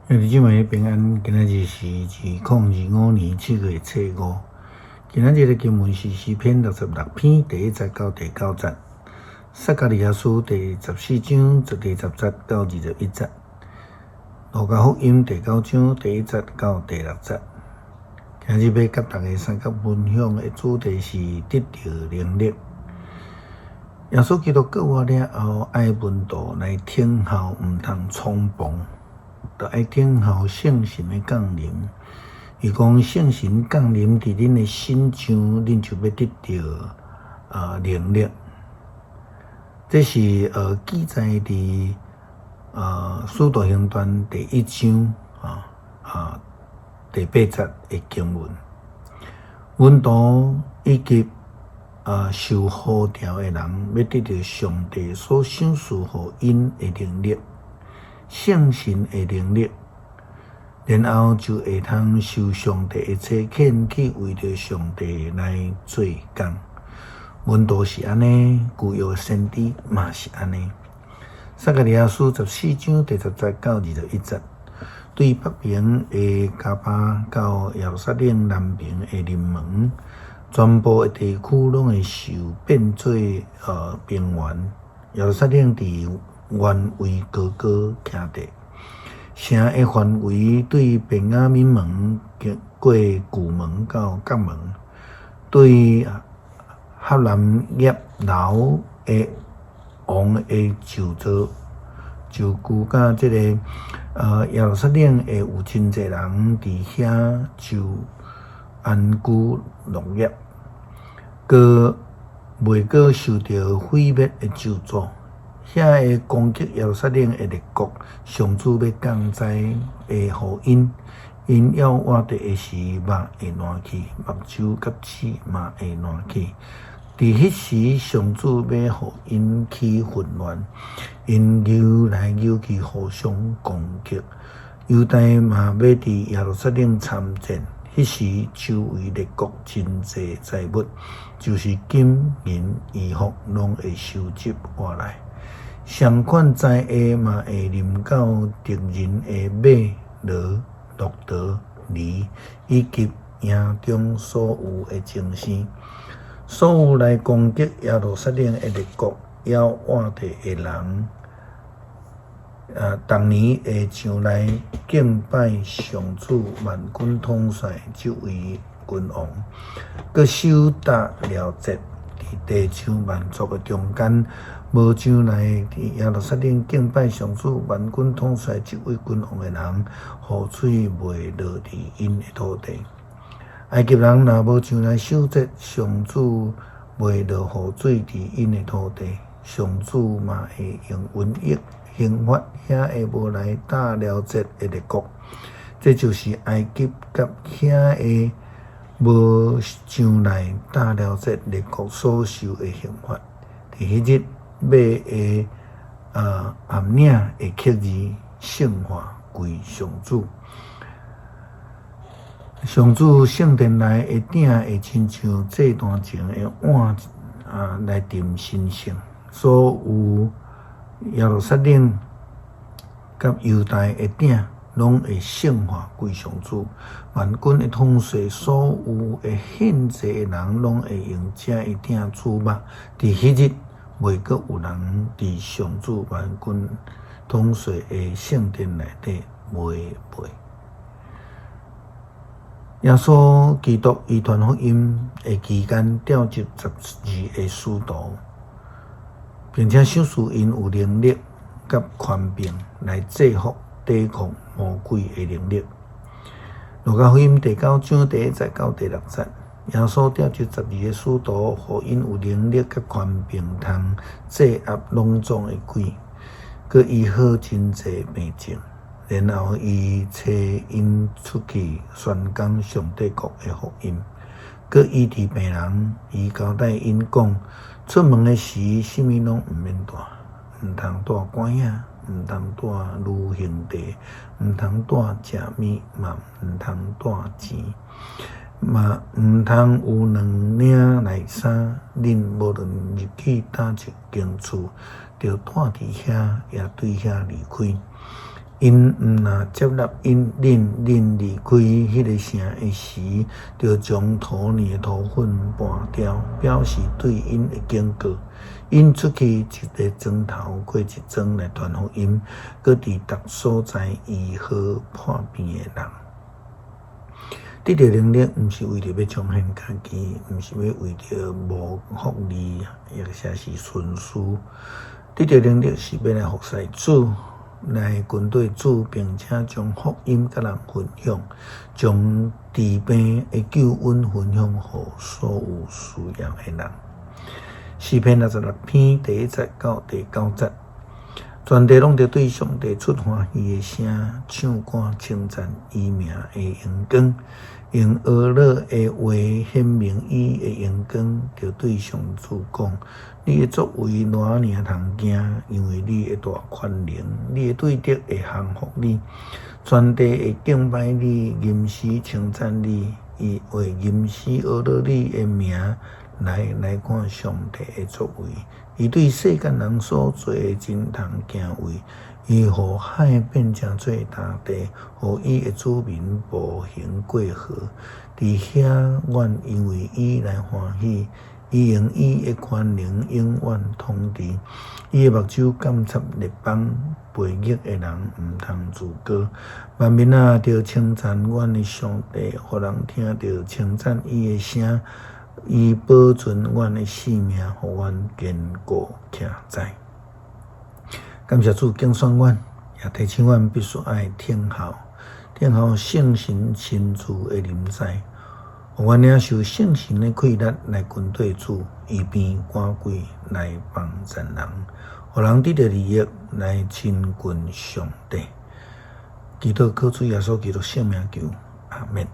弟兄们平安，今仔日是2025年7月5。今仔日的经文是诗篇66篇第1节到第9节，撒迦利亚书第14章第10节到21节，路加福音第9章第1节到第6节。今日要甲大家三角分享的主题是得到能力。耶稣基督教我了后，爱问道来听候，毋通匆忙。就爱等候圣神的降临。伊讲圣神降临伫恁的心上，恁就要得到能力。这是记载伫使徒行传第1章第8节的经文。阮图以及受呼召的人，要得到上帝所赏赐互因的能力。圣神的能力，然后就会通受上帝一切献去，为着上帝来做工。阮都是安尼，旧约先知嘛是安尼。撒迦利亚书14章第10节到21节，对北边的加巴到耶路撒冷南边的临门，全部的地区拢会受变做平原。耶路撒冷伫原位高高徛地，城的范围对便雅悯门过旧门到角门，对哈南叶楼的王的就居甲这个耶路撒冷的有真侪人伫遐就安居乐业，个袂过受到毁灭的咒诅。遐会攻击耶路撒冷的列国，上主要降灾会互因要活着的时，目会烂去，目睭甲齿嘛会烂去。伫迄时，上主要互因起混乱，因扭来扭去，互相攻击。犹大嘛要伫耶路撒冷参战，迄时周围列国真侪财物，就是金银衣服，拢会收集过来。相款灾厄嘛会临到敌人的马、骡、骆驼、驴，以及营中所有的精神，所有来攻击耶路撒冷的列国，要活着的人，逐年会上来敬拜上主万军统帅这位君王，佮守达了节，伫地上万族的中间。无上来伫耶路撒冷敬拜上主万军统帅这位君王的人，雨水袂落伫因的土地。埃及人若无上来守节，上主袂落雨水伫因的土地，上主嘛会用瘟疫刑罚遐会无来打了节的列国。这就是埃及甲遐个无上来打了节列国所受的刑罚。伫迄日。马的暗领的刻字圣化归上主，上主圣殿内的鼎会亲像祭坛前的碗来沉神圣。所有耶路撒冷甲犹大的鼎拢会圣化归上主，万军的统帅，所有的献祭的人拢会用这一鼎煮肉。伫迄日。袂阁有人伫上主万军统帅的圣殿内底违背。耶稣基督伊传福音的期间，召集12个使徒，并且赏赐因有能力甲权柄来制服抵抗魔鬼的能力。路加福音第9章第1节到第6节。耶稣召集12个使徒，互因有能力甲权柄，通制压拢总的鬼，佮医好真侪病症。然后伊找因出去宣讲上帝国的福音，佮医治病人。伊交代因讲，出门的时，啥物拢毋免带，毋通带拐仔，毋通带旅行地，毋通带食物，嘛毋通带钱。嘛毋通有2领内衫，恁无论入去倒一间厝，着带伫遐，也对遐离开。因毋若接纳因恁离开迄个城的时，就将土泥土粉搬掉，表示对因的警告。因出去一个砖头，过一砖来传福音，搁伫逐所在医好破病的人。得到能力，毋是为着要彰显家己，毋是要为着谋福利，或者是顺事。得到能力是要来服侍主。来军队主，并且将福音甲人分享，将治病的救恩分享予所有需要的人。诗篇66篇第1节到第9节，全地拢着对上帝出欢喜的声，唱歌称赞伊名的荣光，用俄勒的话显明伊的荣光，着对上主讲。你的作为偌尔通惊，因为你的大权能，你的对德会降服你，全地会敬拜你，吟诗称赞你，伊会吟诗学到你的名，来看上帝的作为。伊对世间人所做的真通敬畏，伊互海变成做大地，互伊的子民步行过河。伫遐，阮因为伊来欢喜。伊用伊的权能永远统治，伊的目睭监察列邦，悖逆的人毋通自高。万民啊，着称赞阮的上帝，互人听着称赞伊的声，伊保存阮的性命，互阮坚固徛在。感谢主拣选阮，也提醒阮必须爱听候圣神亲自的临在。互阮领受圣神的气力来军队主，医病赶鬼来帮助人，互人得到利益来亲近上帝。祈祷靠主耶稣基督圣名求，阿门。